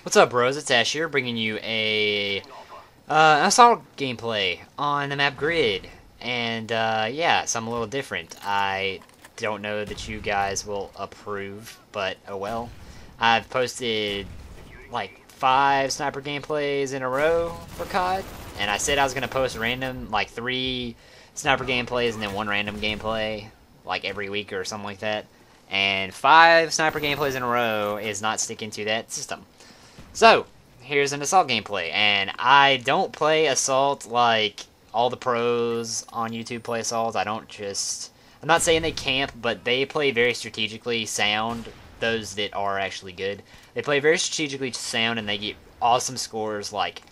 What's up, bros? It's Ash here, bringing you a assault gameplay on the map Grid, and yeah, something a little different. I don't know that you guys will approve, but oh well. I've posted like 5 sniper gameplays in a row for COD, and I said I was gonna post random, like 3 sniper gameplays and then 1 random gameplay, like every week or something like that. And 5 sniper gameplays in a row is not sticking to that system. So, here's an Assault gameplay, and I don't play Assault like all the pros on YouTube play Assault. I'm not saying they camp, but they play very strategically sound, those that are actually good. They play very strategically sound, and they get awesome scores like,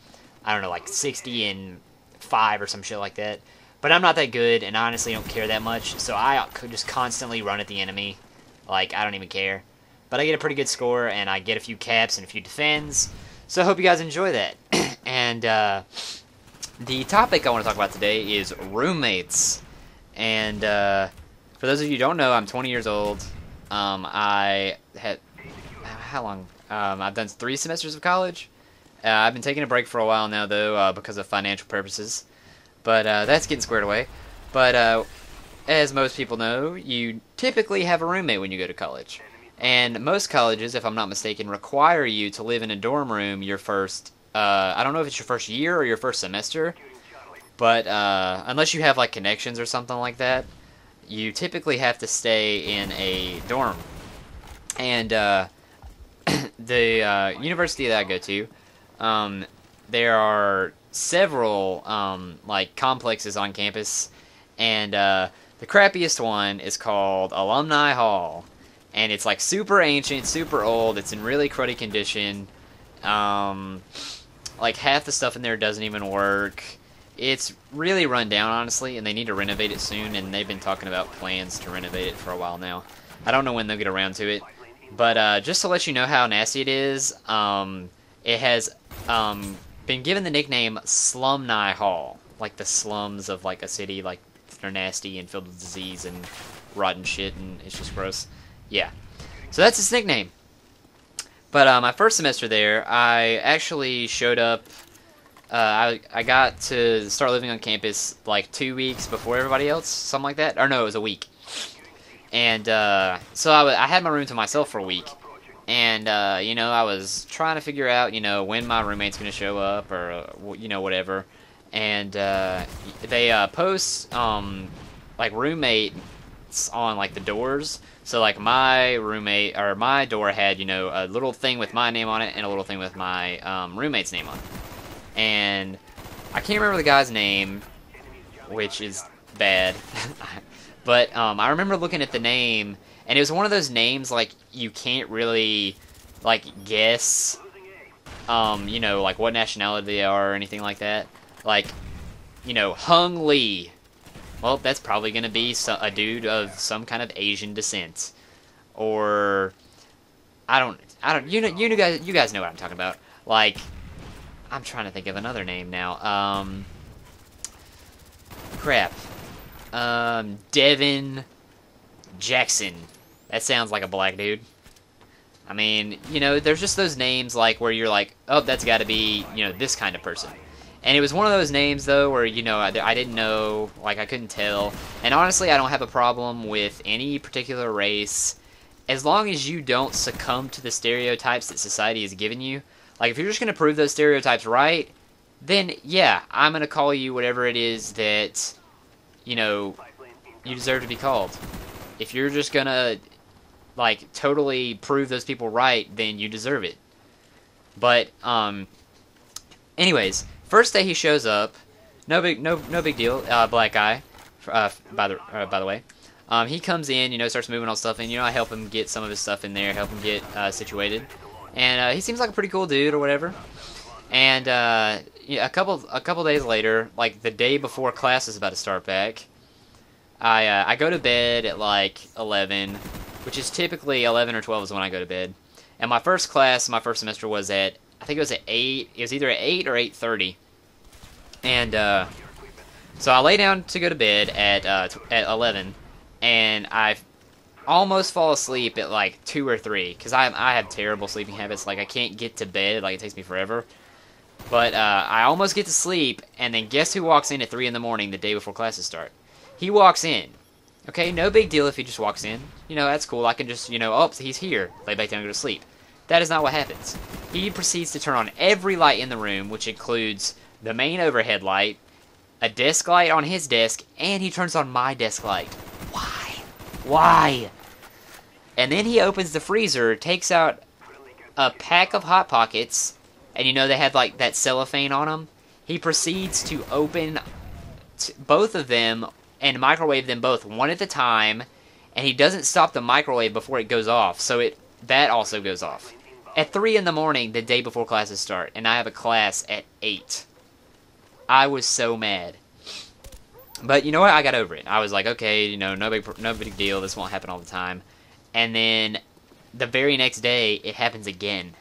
I don't know, like 60 and 5 or some shit like that. But I'm not that good, and I honestly don't care that much, so I could just constantly run at the enemy. Like, I don't even care. But I get a pretty good score, and I get a few caps and a few defends. So I hope you guys enjoy that. And the topic I want to talk about today is roommates. And for those of you who don't know, I'm 20 years old. I had... How long? I've done 3 semesters of college. I've been taking a break for a while now, though, because of financial purposes. But that's getting squared away. But as most people know, you typically have a roommate when you go to college. And most colleges, if I'm not mistaken, require you to live in a dorm room your first, I don't know if it's your first year or your first semester, but unless you have like connections or something like that, you typically have to stay in a dorm. And the university that I go to, there are several like complexes on campus, and the crappiest one is called Alumni Hall. And it's like super ancient, super old. It's in really cruddy condition. Like half the stuff in there doesn't even work. It's really run down, honestly, and they need to renovate it soon. And they've been talking about plans to renovate it for a while now. I don't know when they'll get around to it. But just to let you know how nasty it is, it has been given the nickname Slumni Hall, like the slums of like a city, like they're nasty and filled with disease and rotten shit, and it's just gross. Yeah, so that's its nickname. But my first semester there, I actually showed up. I got to start living on campus like 2 weeks before everybody else, something like that. Or no, it was a week. And so I had my room to myself for a week. And you know, I was trying to figure out, you know, when my roommate's gonna show up, or you know, whatever. And they post like roommates on like the doors. So like my roommate, or my door had, you know, a little thing with my name on it and a little thing with my roommate's name on it. And I can't remember the guy's name, which is bad. But I remember looking at the name, and it was one of those names like you can't really like guess, you know, like what nationality they are or anything like that. Like, you know, Hung Lee. Well, that's probably going to be a dude of some kind of Asian descent, or I don't, you guys know what I'm talking about. Like, I'm trying to think of another name now. Crap. Devin Jackson. That sounds like a black dude. I mean, you know, there's just those names like where you're like, oh, that's got to be, you know, this kind of person. And it was one of those names, though, where, you know, I didn't know, like, I couldn't tell. And honestly, I don't have a problem with any particular race, as long as you don't succumb to the stereotypes that society has given you. Like, if you're just going to prove those stereotypes right, then, yeah, I'm going to call you whatever it is that, you know, you deserve to be called. If you're just going to, like, totally prove those people right, then you deserve it. But, anyways... First day he shows up, no big deal. Black guy, by the way. He comes in, you know, starts moving all stuff in. You know, I help him get some of his stuff in there, help him get situated, and he seems like a pretty cool dude or whatever. And yeah, a couple days later, like the day before class is about to start back, I go to bed at like 11, which is typically 11 or 12 is when I go to bed. And my first class, my first semester was at, I think it was at 8. It was either at 8 or 8:30. And so I lay down to go to bed at 11, and I almost fall asleep at like 2 or 3 because I have terrible sleeping habits. Like I can't get to bed. Like it takes me forever. But I almost get to sleep, and then guess who walks in at 3 in the morning the day before classes start? He walks in. Okay, no big deal if he just walks in. You know, that's cool. I can just, oh, he's here. Lay back down and go to sleep. That is not what happens. He proceeds to turn on every light in the room, which includes the main overhead light, a desk light on his desk, and he turns on my desk light. Why? Why? And then he opens the freezer, takes out a pack of Hot Pockets, and they had like that cellophane on them. He proceeds to open both of them and microwave them both one at a time, and he doesn't stop the microwave before it goes off, so that also goes off. At 3 in the morning, the day before classes start, and I have a class at 8. I was so mad. But you know what? I got over it. I was like, okay, no big deal. This won't happen all the time. And then the very next day, it happens again.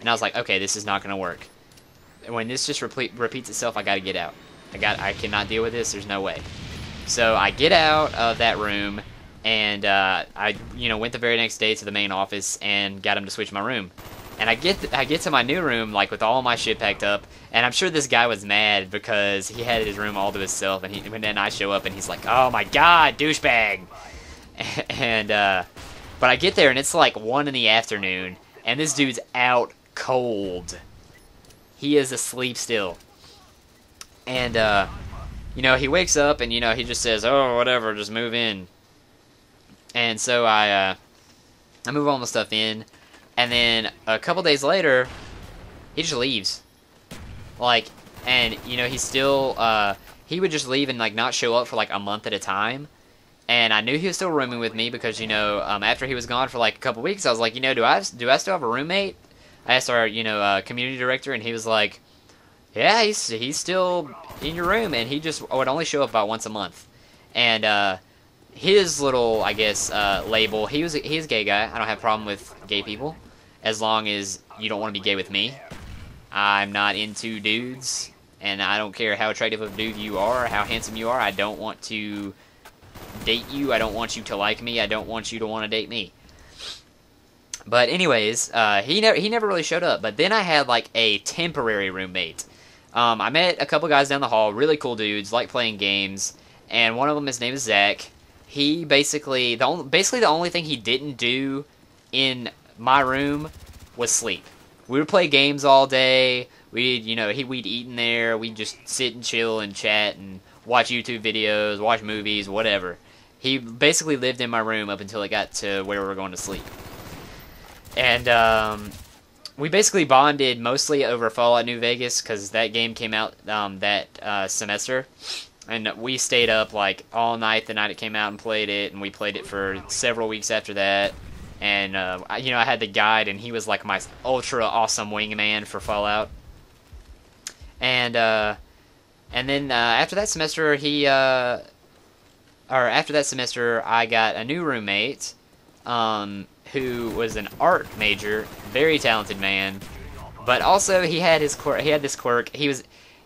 And I was like, okay, this is not going to work. When this just repeats itself, I got to get out. I cannot deal with this. There's no way. So I get out of that room, and I went the very next day to the main office and got him to switch my room. And I get to my new room like with all my shit packed up, and I'm sure this guy was mad because he had his room all to himself, and then I show up and he's like, "Oh my god, douchebag!" And but I get there and it's like 1 in the afternoon, and this dude's out cold. He is asleep still, and he wakes up and he just says, "Oh, whatever, just move in." And so I move all my stuff in, and then a couple days later, he just leaves. Like, and he's still he would just leave and like not show up for like a month at a time. And I knew he was still rooming with me because after he was gone for like a couple weeks, I was like, do I still have a roommate? I asked our community director, and he was like, yeah, he's still in your room, and he just would only show up about once a month. And his little, I guess, label, he's a gay guy. I don't have a problem with gay people as long as you don't want to be gay with me. I'm not into dudes, and I don't care how attractive of a dude you are, how handsome you are. I don't want to date you. I don't want you to like me. I don't want you to want to date me. But anyways, he never really showed up. But then I had like a temporary roommate. I met a couple guys down the hall, really cool dudes, like playing games, and one of them, his name is Zach. He basically the only thing he didn't do in my room was sleep. We would play games all day. We'd eat in there. We'd just sit and chill and chat and watch YouTube videos, watch movies, whatever. He basically lived in my room up until it got to where we were going to sleep. And we basically bonded mostly over Fallout New Vegas because that game came out that semester. And we stayed up like all night the night it came out and played it, and we played it for several weeks after that. And I had the guide, and he was like my ultra awesome wingman for Fallout. And then after that semester, I got a new roommate, who was an art major, very talented man, but also he had this quirk.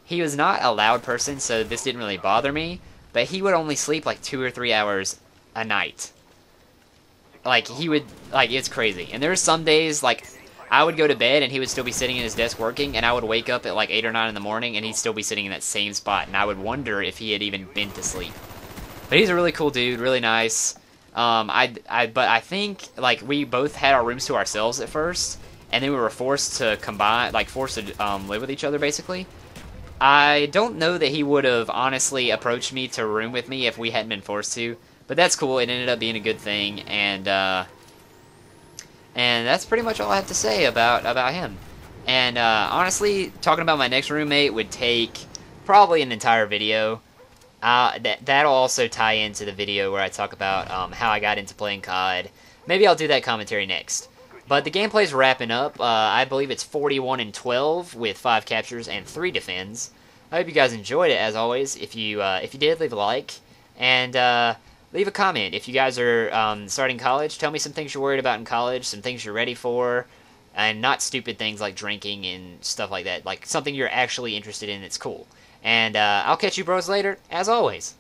He was not a loud person, so this didn't really bother me, but he would only sleep like 2 or 3 hours a night. Like, it's crazy. And there were some days, like, I would go to bed and he would still be sitting in his desk working, and I would wake up at like 8 or 9 in the morning and he'd still be sitting in that same spot, and I would wonder if he had even been to sleep. But he's a really cool dude, really nice. But I think, like, we both had our rooms to ourselves at first, and then we were forced to live with each other, basically. I don't know that he would have honestly approached me to room with me if we hadn't been forced to, but that's cool. It ended up being a good thing, and that's pretty much all I have to say about him. And honestly, talking about my next roommate would take probably an entire video. That'll also tie into the video where I talk about how I got into playing COD. Maybe I'll do that commentary next. But the gameplay's wrapping up. I believe it's 41-12 with 5 captures and 3 defends. I hope you guys enjoyed it, as always. If you did, leave a like. And leave a comment. If you guys are starting college, tell me some things you're worried about in college, some things you're ready for, and not stupid things like drinking and stuff like that. Like something you're actually interested in that's cool. And I'll catch you bros later, as always.